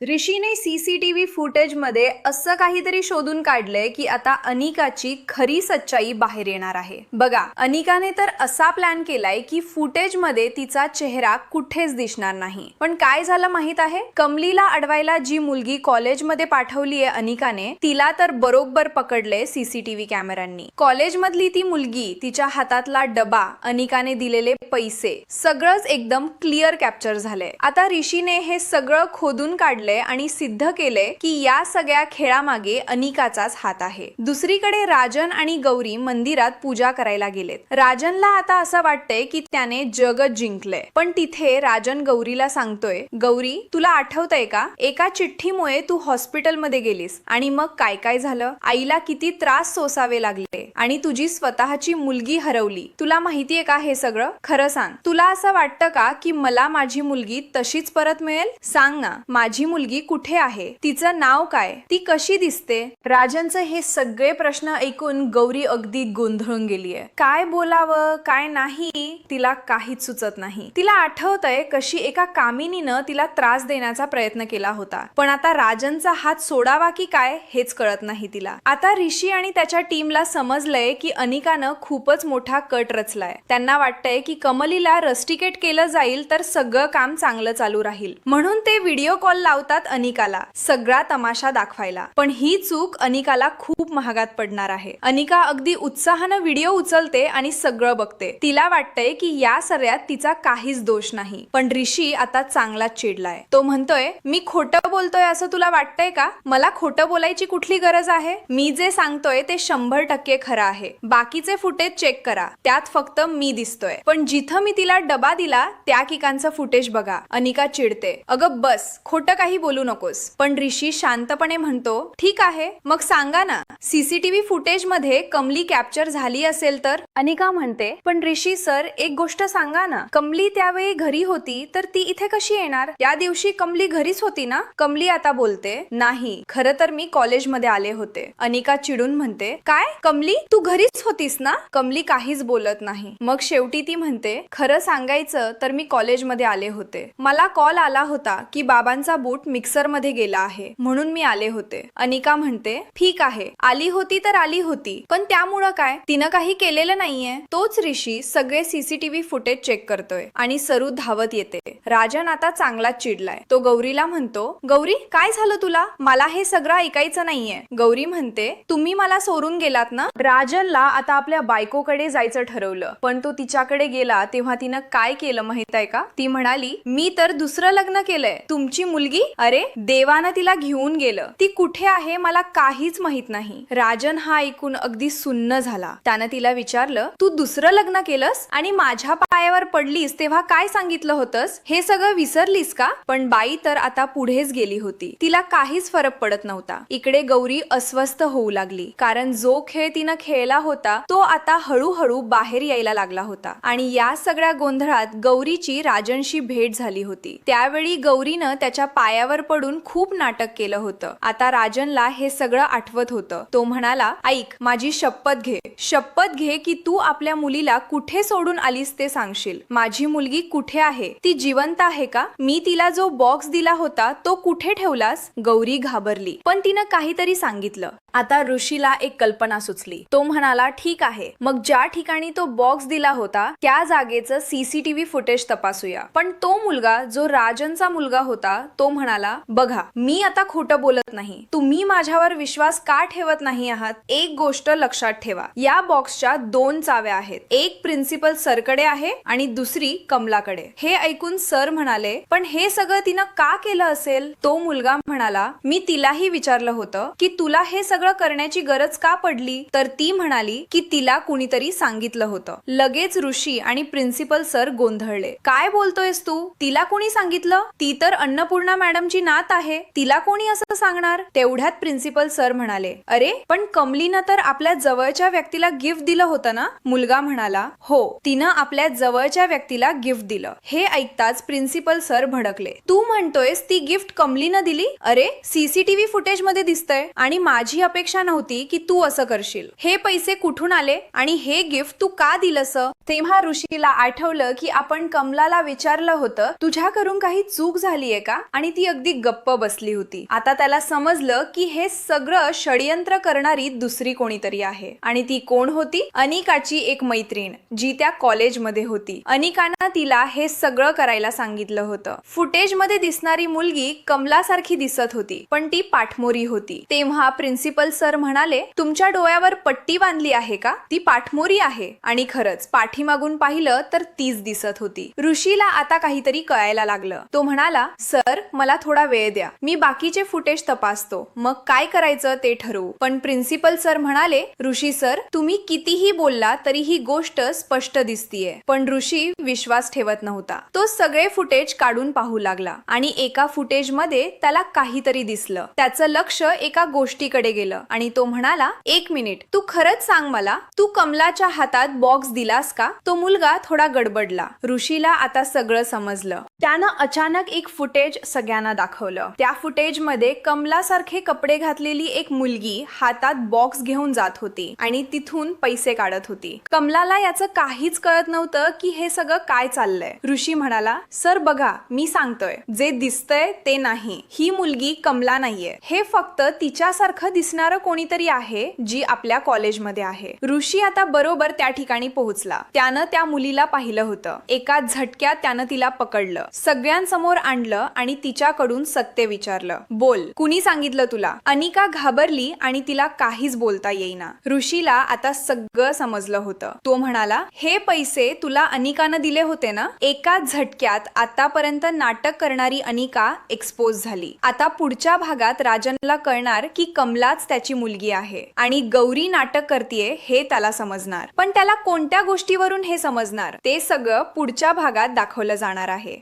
ऋषीने CCTV फुटेजमध्ये असं काहीतरी शोधून काढलंय की आता अनिकाची खरी सच्चाई बाहेर येणार आहे। बघा, अनिकाने तर असा प्लॅन केलाय की फुटेजमध्ये तिचा चेहरा कुठेच दिसणार नाही। पण काय झालं माहित आहे? कमलीला अडवायला जी मुलगी कॉलेजमध्ये पाठवलीये अनिकाने, तिला तर बरोबर पकडले सीसीटीव्ही कॅमेऱ्यांनी। कॉलेजमधली ती मुलगी, तिच्या हातातला डबा, अनिकाने दिलेले पैसे, सगळंच एकदम क्लिअर कॅप्चर झालंय। आता ऋषीने हे सगळं खोदून काढले आणि सिद्ध केले की या सगळ्या खेळामागे अनिकाचाच हात आहे। दुसरीकडे राजन आणि गौरी मंदिरात पूजा करायला गेलेत। राजनला आता असं वाटतंय की त्याने जगच जिंकलंय, पण तिथे राजन गौरीला सांगतोय, गौरी तुला आठवतंय का, एका चिठ्ठीमुळे तू हॉस्पिटलमध्ये गेलीस आणि मग काय काय झालं, आईला किती त्रास सोसावे लागले आणि तुझी स्वतःची मुलगी हरवली। तुला माहितीये का हे सगळं? खरं सांग, तुला असं वाटतं का की मला माझी मुलगी तशीच परत मिळेल? सांग ना, माझी मुलगी कुठे आहे, तिचं नाव काय, ती कशी दिसते? राजनचे हे सगळे प्रश्न ऐकून गौरी अगदी गोंधळून गेलीये। काय बोलावं काय नाही तिला काहीच सुचत नाही। तिला आठवतंय कशी एका कामिनीनं तिला त्रास देण्याचा प्रयत्न केला होता, पण आता राजनचा हात सोडावा की काय हेच कळत नाही तिला। आता ऋषी आणि त्याच्या टीमला समजलंय की अनिकानं खूपच मोठा कट रचलाय। त्यांना वाटतंय की कमलीला रस्टिकेट केलं जाईल तर सगळं काम चांगलं चालू राहील, म्हणून ते व्हिडिओ कॉल लावतात अनिकाला सगळा तमाशा दाखवायला। पण ही चूक अनिकाला खूप महागात पडणार आहे। अनिका अगदी उत्साहानं व्हिडिओ उचलते आणि सगळं बघते। तिला वाटतंय की या सगळ्यात तिचा काहीच दोष नाही, पण ऋषी आता चांगलाच चिडलाय। तो म्हणतोय, मी खोटं बोलतोय असं तुला वाटतंय का? मला खोटं बोलायची कुठली गरज आहे? मी जे सांगतोय ते 100% खरं आहे। बाकीचे फुटेज चेक करा, त्यात फक्त मी दिसतोय, पण जिथं मी तिला डबा दिला त्या ठिकाणचं फुटेज बघा। अनिका चिडते, अगं बस, खोटं काही बोलू नकोस। पण ऋषी शांतपणे म्हणतो, ठीक आहे, मग सांगा ना, सीसीटीव्ही फुटेज मध्ये कमली कॅप्चर झाली असेल तर? अनिका म्हणते, पण ऋषी सर एक गोष्ट सांगा ना, कमली त्यावेळी घरी होती तर ती इथे कशी येणार? त्या दिवशी कमली घरीच होती ना? कमली आता बोलते, नाही, खरं तर मी कॉलेजमध्ये आले होते। अनिका चिडून म्हणते, काय कमली, तू घरीच होतीस ना? कमली काहीच बोलत नाही। मग शेवटी ती म्हणते, खरं सांगायचं तर मी कॉलेजमध्ये आले होते। मला कॉल आला होता की बाबांचा बूट मिक्सर मध्ये गेला आहे, म्हणून मी आले होते। अनिका म्हणते, ठीक आहे, आली होती तर आली होती, पण त्यामुळं काय, तिनं काही केलेलं नाहीये। तोच ऋषी सगळे सीसीटीव्ही फुटेज चेक करतोय आणि सरू धावत येते। राजन आता चांगलाच चिडलाय। तो गौरीला म्हणतो, गौरी काय झालं तुला? मला हे सगळं ऐकायचं नाहीये। गौरी म्हणते, तुम्ही मला सोडून गेलात ना? राजनला आता आपल्या बायकोकडे जायचं ठरवलं, पण तो तिच्याकडे गेला तेव्हा तिनं काय केलं माहित आहे का? ती म्हणाली, मी तर दुसरं लग्न केलंय। तुमची मुलगी? अरे देवानं तिला घेऊन गेलं, ती कुठे आहे मला काहीच माहित नाही। राजन हा ऐकून अगदी सुन्न झाला। त्यानं तिला विचारलं, तू दुसरं लग्न केलंस आणि माझ्या पायावर पडलीस तेव्हा काय सांगितलं होतंस? हे सगळं विसरलीस का? पण बाई तर आता पुढेच गेली होती, तिला काहीच फरक पडत नव्हता। इकडे गौरी अस्वस्थ होऊ लागली, कारण जो खेळ तिनं खेळला होता तो आता हळूहळू बाहेर यायला लागला होता। आणि या सगळ्या गोंधळात गौरीची राजनशी भेट झाली होती। त्यावेळी गौरीनं त्याच्या पायावर पडून खूप नाटक केलं होतं। आता राजनला हे सगळं आठवत होतं। तो म्हणाला, ऐक, माझी शपथ घे की तू आपल्या मुलीला कुठे सोडून आलीस ते सांगशील। माझी मुलगी कुठे आहे? ती जिवंत आहे का? मी तिला जो बॉक्स दिला होता तो कुठे ठेवलास? गौरी घाबरली, पण तिनं काहीतरी सांगितलं। आता ऋषीला एक कल्पना सुचली। तो म्हणाला, ठीक आहे, मग ज्या ठिकाणी तो बॉक्स दिला होता त्या जागेचं सीसीटीव्ही फुटेज तपासूया। पण तो मुलगा जो राजनचा मुलगा होता तो म्हणाला, बघा, मी आता खोटं बोलत नाही, तुम्ही माझ्यावर विश्वास का ठेवत नाही आहात? एक गोष्ट लक्षात ठेवा, या बॉक्सच्या 2 चाव्या आहेत, एक प्रिन्सिपल सरकडे आहे आणि दुसरी कमलाकडे। हे ऐकून सर म्हणाले, पण हे सगळं तिनं का केलं असेल? तो मुलगा म्हणाला, मी तिलाही विचारलं होतं की तुला हे सगळं करण्याची गरज का पडली? तर ती म्हणाली की तिला कुणीतरी सांगितलं होतं। लगेच ऋषी आणि प्रिन्सिपल सर गोंधळले, काय बोलतोयस तू? तिला कोणी सांगितलं? ती तर अन्नपूर्णा मॅडमची नात आहे, तिला कोणी असं सांगणार? तेवढ्यात प्रिन्सिपल सर म्हणाले, अरे पण कमलीनं तर आपल्या जवळच्या व्यक्तीला गिफ्ट दिलं होतं ना? मुलगा म्हणाला, हो, तिनं आपल्या जवळच्या व्यक्तीला गिफ्ट दिलं। हे ऐकताच प्रिन्सिपल सर भडकले, तू म्हणतोयस ती गिफ्ट कमलीनं दिली? अरे सीसीटीव्ही फुटेज मध्ये दिसतंय आणि माझी अपेक्षा नव्हती की तू असं करशील. हे पैसे कुठून आले आणि हे गिफ्ट तू का दिलंस? तेव्हा ऋषीला आठवलं की आपण कमलाला विचारलं होतं तुझ्याकडून काही चूक झालीये का, आणि ती अगदी गप्प बसली होती. आता त्याला समजलं की हे सगळं षडयंत्र करणारी दुसरी कोणीतरी आहे. आणि ती कोण होती? अनिकाची एक मैत्रीण, जी त्या कॉलेजमध्ये होती. अनिकानं तिला हे सगळं करायला सांगितलं होतं. फुटेजमध्ये दिसणारी मुलगी कमलासारखी दिसत होती, पण ती पाठमोरी होती. तेव्हा प्रिन्सिपल सर म्हणाले, तुमच्या डोळ्यावर पट्टी बांधली आहे का? ती पाठमोरी आहे. आणि खरंच पाठीमागून पाहिलं तर तीच दिसत होती. ऋषीला आता काहीतरी कळायला लागलं. तो म्हणाला, सर मला थोडा वेळ द्या, मी बाकीचे फुटेज तपासतो, मग काय करायचं ते ठरवू. पण प्रिन्सिपल सर म्हणाले, ऋषी सर तुम्ही कितीही बोलला तरी ही गोष्ट स्पष्ट दिसतीये. पण ऋषी विश्वास ठेवत नव्हता. तो सगळे फुटेज काढून पाहू लागला आणि एका फुटेज मध्ये त्याला काहीतरी दिसलं. त्याचं लक्ष एका गोष्टीकडे गेलं आणि तो म्हणाला, एक मिनिट, तू खरंच सांग मला, तू कमलाच्या हातात बॉक्स दिलास का? तो मुलगा थोडा गडबडला. ऋषीला आता सगळं समजलं. त्यानं अचानक एक फुटेज सगळ्यांना दाखवलं. त्या फुटेज मध्ये कमलासारखे कपडे घातलेली एक मुलगी हातात बॉक्स घेऊन जात होती आणि तिथून पैसे काढत होती. कमलाला याचं काहीच कळत नव्हतं की हे सगळं काय चाललंय. ऋषी म्हणाला, सर बघा, मी सांगतोय, जे दिसतंय ते नाही. ही मुलगी कमला नाहीये, हे फक्त तिच्यासारखं दिसणारं कोणीतरी आहे जी आपल्या कॉलेजमध्ये आहे. ऋषी आता बरोबर त्या ठिकाणी पोहोचला. त्यानं त्या मुलीला पाहिलं होतं. एका झटक्यात त्यानं तिला पकडलं, सगळ्यांसमोर आणलं आणि तिच्याकडून सत्य विचारलं. बोल, कुणी सांगितलं तुला? अनिका घाबरली आणि तिला काहीच बोलता येईना. ऋषीला आता सगळं समजलं होतं. तो म्हणाला, हे पैसे तुला अनिकानं दिले होते ना? एका झटक्यात आतापर्यंत नाटक करणारी अनिका एक्सपोज झाली. आता पुढच्या भागात राजनला कळणार की कमलाच त्याची मुलगी आहे आणि गौरी नाटक करतीये हे त्याला समजणार. पण त्याला कोणत्या गोष्टीवरून हे समजणार ते सगळं पुढच्या भागात दाखवलं जाणार आहे.